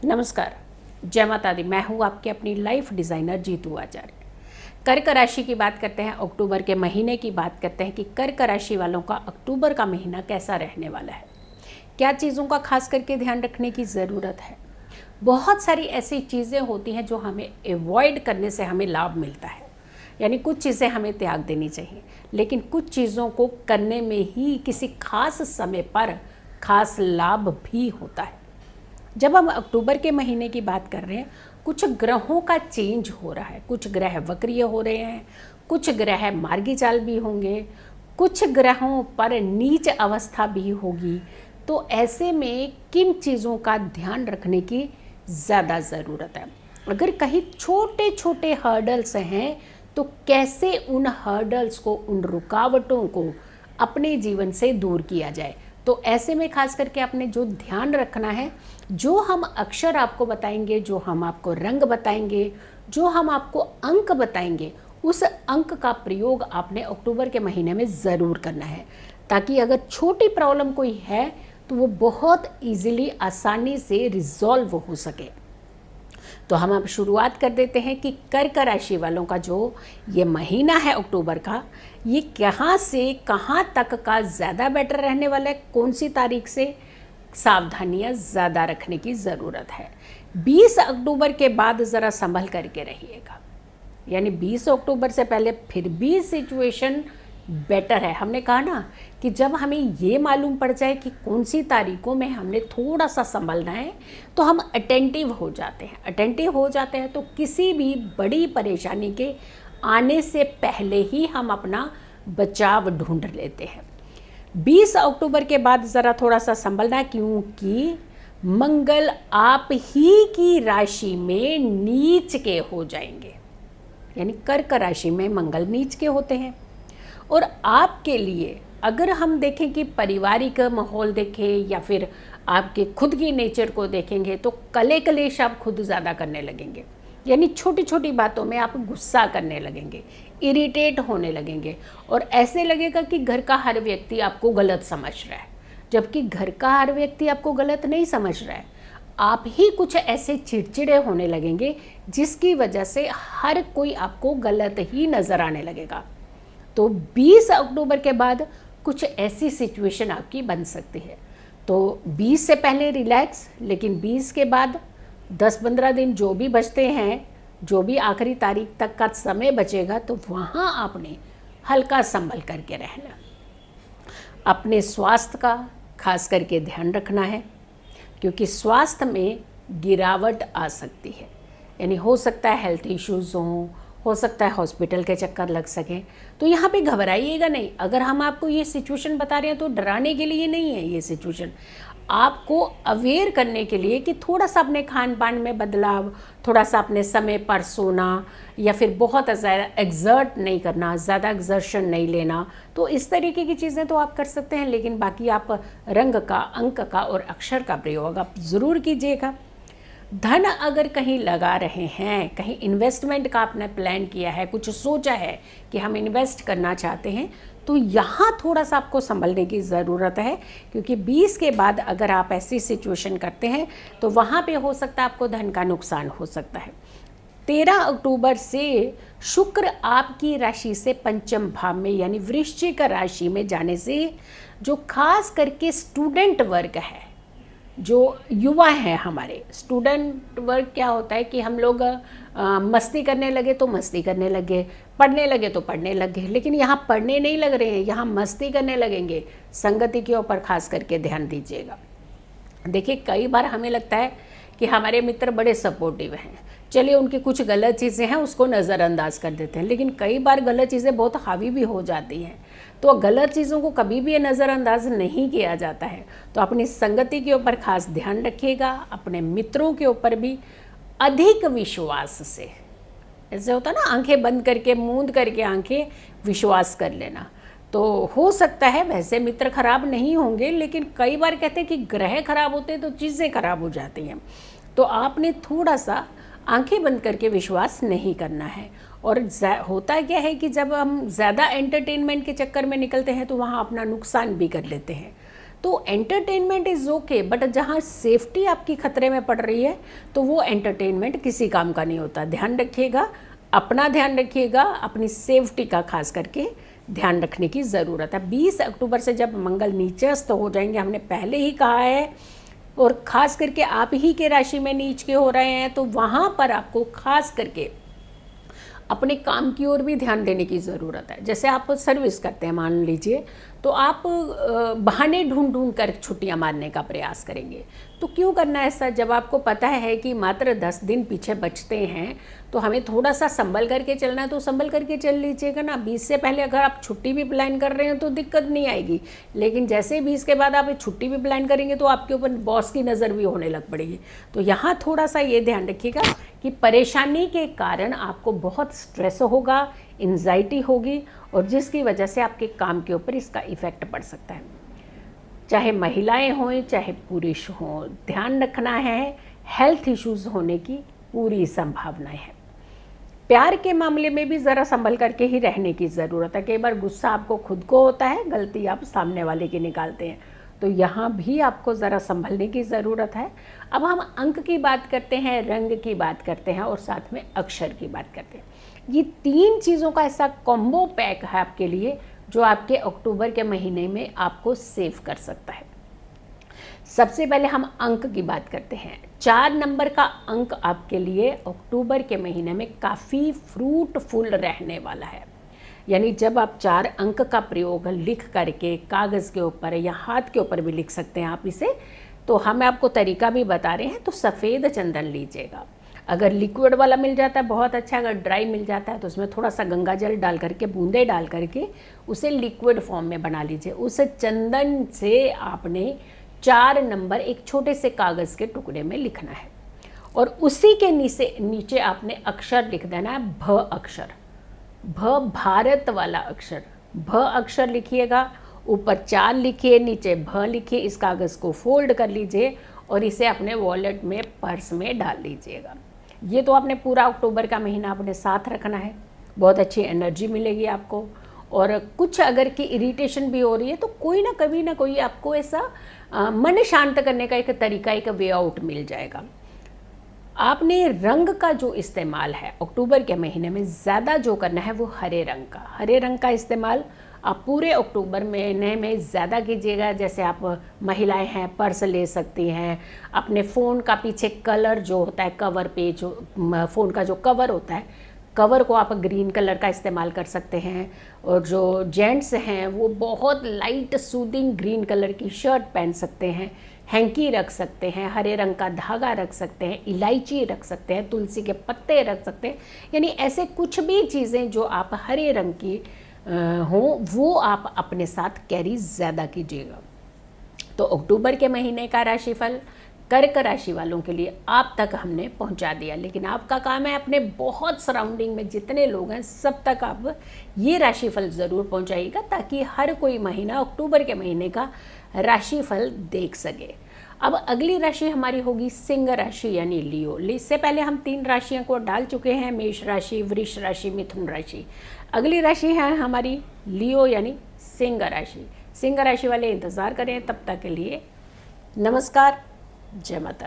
नमस्कार, जय माता दी। मैं हूँ आपकी अपनी लाइफ डिज़ाइनर जीतू आचार्य। कर्क राशि की बात करते हैं, अक्टूबर के महीने की बात करते हैं कि कर्क राशि वालों का अक्टूबर का महीना कैसा रहने वाला है, क्या चीज़ों का खास करके ध्यान रखने की ज़रूरत है। बहुत सारी ऐसी चीज़ें होती हैं जो हमें अवॉइड करने से हमें लाभ मिलता है, यानी कुछ चीज़ें हमें त्याग देनी चाहिए, लेकिन कुछ चीज़ों को करने में ही किसी खास समय पर खास लाभ भी होता है। जब हम अक्टूबर के महीने की बात कर रहे हैं, कुछ ग्रहों का चेंज हो रहा है, कुछ ग्रह वक्रीय हो रहे हैं, कुछ ग्रह मार्गी चाल भी होंगे, कुछ ग्रहों पर नीच अवस्था भी होगी। तो ऐसे में किन चीज़ों का ध्यान रखने की ज़्यादा ज़रूरत है। अगर कहीं छोटे छोटे हर्डल्स हैं तो कैसे उन हर्डल्स को, उन रुकावटों को अपने जीवन से दूर किया जाए। तो ऐसे में खास करके आपने जो ध्यान रखना है, जो हम अक्षर आपको बताएंगे, जो हम आपको रंग बताएंगे, जो हम आपको अंक बताएंगे, उस अंक का प्रयोग आपने अक्टूबर के महीने में ज़रूर करना है, ताकि अगर छोटी प्रॉब्लम कोई है तो वो बहुत इजीली, आसानी से रिजॉल्व हो सके। तो हम अब शुरुआत कर देते हैं कि कर्क राशि वालों का जो ये महीना है अक्टूबर का, ये कहाँ से कहाँ तक का ज़्यादा बेटर रहने वाला है, कौन सी तारीख से सावधानियाँ ज़्यादा रखने की ज़रूरत है। 20 अक्टूबर के बाद ज़रा संभल करके रहिएगा, यानी 20 अक्टूबर से पहले फिर भी सिचुएशन बेटर है। हमने कहा ना कि जब हमें ये मालूम पड़ जाए कि कौन सी तारीखों में हमने थोड़ा सा संभलना है तो हम अटेंटिव हो जाते हैं। अटेंटिव हो जाते हैं तो किसी भी बड़ी परेशानी के आने से पहले ही हम अपना बचाव ढूंढ लेते हैं। 20 अक्टूबर के बाद ज़रा थोड़ा सा संभलना है, क्योंकि मंगल आप ही की राशि में नीच के हो जाएंगे, यानी कर्क राशि में मंगल नीच के होते हैं। और आपके लिए अगर हम देखें कि पारिवारिक माहौल देखें या फिर आपके खुद की नेचर को देखेंगे तो कलेश आप खुद ज़्यादा करने लगेंगे, यानी छोटी छोटी बातों में आप गुस्सा करने लगेंगे, इरिटेट होने लगेंगे और ऐसे लगेगा कि घर का हर व्यक्ति आपको गलत समझ रहा है, जबकि घर का हर व्यक्ति आपको गलत नहीं समझ रहा है। आप ही कुछ ऐसे चिड़चिड़े होने लगेंगे जिसकी वजह से हर कोई आपको गलत ही नज़र आने लगेगा। तो 20 अक्टूबर के बाद कुछ ऐसी सिचुएशन आपकी बन सकती है। तो 20 से पहले रिलैक्स, लेकिन 20 के बाद 10-15 दिन जो भी बचते हैं, जो भी आखिरी तारीख तक का समय बचेगा, तो वहाँ आपने हल्का संभल करके रहना। अपने स्वास्थ्य का खास करके ध्यान रखना है, क्योंकि स्वास्थ्य में गिरावट आ सकती है, यानी हो सकता है हेल्थ इश्यूज़ हो सकता है हॉस्पिटल के चक्कर लग सकें। तो यहाँ पे घबराइएगा नहीं। अगर हम आपको ये सिचुएशन बता रहे हैं तो डराने के लिए नहीं है, ये सिचुएशन आपको अवेयर करने के लिए कि थोड़ा सा अपने खान पान में बदलाव, थोड़ा सा अपने समय पर सोना, या फिर बहुत ज़्यादा एग्जर्ट नहीं करना, ज़्यादा एग्जर्शन नहीं लेना। तो इस तरीके की चीज़ें तो आप कर सकते हैं, लेकिन बाकी आप रंग का, अंक का और अक्षर का प्रयोग आप ज़रूर कीजिएगा। धन अगर कहीं लगा रहे हैं, कहीं इन्वेस्टमेंट का आपने प्लान किया है, कुछ सोचा है कि हम इन्वेस्ट करना चाहते हैं, तो यहाँ थोड़ा सा आपको संभलने की ज़रूरत है, क्योंकि 20 के बाद अगर आप ऐसी सिचुएशन करते हैं तो वहाँ पे हो सकता है आपको धन का नुकसान हो सकता है। 13 अक्टूबर से शुक्र आपकी राशि से पंचम भाव में, यानी वृश्चिक राशि में जाने से जो खास करके स्टूडेंट वर्ग है, जो युवा हैं हमारे, स्टूडेंट वर्ग क्या होता है कि हम लोग मस्ती करने लगे तो मस्ती करने लगे, पढ़ने लगे तो पढ़ने लगे, लेकिन यहाँ पढ़ने नहीं लग रहे हैं, यहाँ मस्ती करने लगेंगे। संगति के ऊपर खास करके ध्यान दीजिएगा। देखिए, कई बार हमें लगता है कि हमारे मित्र बड़े सपोर्टिव हैं, चलिए उनकी कुछ गलत चीज़ें हैं उसको नज़रअंदाज कर देते हैं, लेकिन कई बार गलत चीज़ें बहुत हावी भी हो जाती हैं। तो गलत चीज़ों को कभी भी नज़रअंदाज नहीं किया जाता है। तो अपनी संगति के ऊपर खास ध्यान रखिएगा, अपने मित्रों के ऊपर भी अधिक विश्वास से, ऐसे होता ना आंखें बंद करके, मूंद करके आंखें विश्वास कर लेना। तो हो सकता है वैसे मित्र खराब नहीं होंगे, लेकिन कई बार कहते हैं कि ग्रह खराब होते हैं तो चीज़ें खराब हो जाती हैं। तो आपने थोड़ा सा आंखें बंद करके विश्वास नहीं करना है। और होता क्या है कि जब हम ज़्यादा एंटरटेनमेंट के चक्कर में निकलते हैं तो वहाँ अपना नुकसान भी कर लेते हैं। तो एंटरटेनमेंट इज़ ओके, बट जहाँ सेफ्टी आपकी खतरे में पड़ रही है तो वो एंटरटेनमेंट किसी काम का नहीं होता। ध्यान रखिएगा, अपना ध्यान रखिएगा, अपनी सेफ्टी का खास करके ध्यान रखने की ज़रूरत है। 20 अक्टूबर से जब मंगल नीचस्थ हो जाएंगे, हमने पहले ही कहा है, और ख़ास करके आप ही के राशि में नीच के हो रहे हैं, तो वहाँ पर आपको खास करके अपने काम की ओर भी ध्यान देने की ज़रूरत है। जैसे आप सर्विस करते हैं मान लीजिए, तो आप बहाने ढूंढ ढूंढ कर छुट्टियां मारने का प्रयास करेंगे। तो क्यों करना है ऐसा, जब आपको पता है कि मात्र 10 दिन पीछे बचते हैं, तो हमें थोड़ा सा संभल करके चलना है, तो संभल करके चल लीजिएगा ना। 20 से पहले अगर आप छुट्टी भी प्लान कर रहे हैं तो दिक्कत नहीं आएगी, लेकिन जैसे ही 20 के बाद आप छुट्टी भी प्लान करेंगे तो आपके ऊपर बॉस की नज़र भी होने लग पड़ेगी। तो यहाँ थोड़ा सा ये ध्यान रखिएगा कि परेशानी के कारण आपको बहुत स्ट्रेस होगा, एंजाइटी होगी, और जिसकी वजह से आपके काम के ऊपर इसका इफ़ेक्ट पड़ सकता है। चाहे महिलाएं हों चाहे पुरुष हों, ध्यान रखना है, हेल्थ इश्यूज होने की पूरी संभावनाएं हैं। प्यार के मामले में भी ज़रा संभल करके ही रहने की ज़रूरत है। कई बार गुस्सा आपको खुद को होता है, गलती आप सामने वाले की निकालते हैं, तो यहाँ भी आपको ज़रा संभलने की ज़रूरत है। अब हम अंक की बात करते हैं, रंग की बात करते हैं, और साथ में अक्षर की बात करते हैं। ये 3 चीज़ों का ऐसा कॉम्बो पैक है आपके लिए, जो आपके अक्टूबर के महीने में आपको सेव कर सकता है। सबसे पहले हम अंक की बात करते हैं। 4 नंबर का अंक आपके लिए अक्टूबर के महीने में काफ़ी फ्रूटफुल रहने वाला है। यानी जब आप 4 अंक का प्रयोग लिख करके कागज़ के ऊपर या हाथ के ऊपर भी लिख सकते हैं आप इसे, तो हम आपको तरीका भी बता रहे हैं। तो सफ़ेद चंदन लीजिएगा, अगर लिक्विड वाला मिल जाता है बहुत अच्छा, अगर ड्राई मिल जाता है तो उसमें थोड़ा सा गंगा जल डाल करके, बूंदे डाल करके उसे लिक्विड फॉर्म में बना लीजिए। उस चंदन से आपने 4 नंबर एक छोटे से कागज़ के टुकड़े में लिखना है, और उसी के नीचे आपने अक्षर लिख देना है, भ अक्षर, भ भारत वाला अक्षर, भ अक्षर लिखिएगा। ऊपर 4 लिखिए, नीचे भ लिखिए। इस कागज़ को फोल्ड कर लीजिए और इसे अपने वॉलेट में, पर्स में डाल लीजिएगा। ये तो आपने पूरा अक्टूबर का महीना अपने साथ रखना है, बहुत अच्छी एनर्जी मिलेगी आपको। और कुछ अगर कि इरिटेशन भी हो रही है तो कोई ना कभी ना कोई आपको ऐसा मन शांत करने का एक तरीका, एक वे आउट मिल जाएगा। आपने रंग का जो इस्तेमाल है अक्टूबर के महीने में ज़्यादा जो करना है वो हरे रंग का। हरे रंग का इस्तेमाल आप पूरे अक्टूबर महीने में ज़्यादा कीजिएगा। जैसे आप महिलाएं हैं, पर्स ले सकती हैं, अपने फ़ोन का पीछे कलर जो होता है, कवर पे जो फ़ोन का जो कवर होता है, कवर को आप ग्रीन कलर का इस्तेमाल कर सकते हैं। और जो जेंट्स हैं वो बहुत लाइट सूदिंग ग्रीन कलर की शर्ट पहन सकते हैं, हैंकी रख सकते हैं, हरे रंग का धागा रख सकते हैं, इलायची रख सकते हैं, तुलसी के पत्ते रख सकते हैं। यानी ऐसे कुछ भी चीज़ें जो आप हरे रंग की हो वो आप अपने साथ कैरी ज़्यादा कीजिएगा। तो अक्टूबर के महीने का राशिफल कर्क राशि वालों के लिए आप तक हमने पहुंचा दिया, लेकिन आपका काम है अपने बहुत सराउंडिंग में जितने लोग हैं सब तक आप ये राशिफल ज़रूर पहुंचाइएगा, ताकि हर कोई महीना अक्टूबर के महीने का राशिफल देख सके। अब अगली राशि हमारी होगी सिंह राशि यानी लियो। इससे पहले हम 3 राशियों को डाल चुके हैं, मेष राशि, वृष राशि, मिथुन राशि। अगली राशि है हमारी लियो यानी सिंह राशि। सिंह राशि वाले इंतज़ार करें, तब तक के लिए नमस्कार, जय माता दी।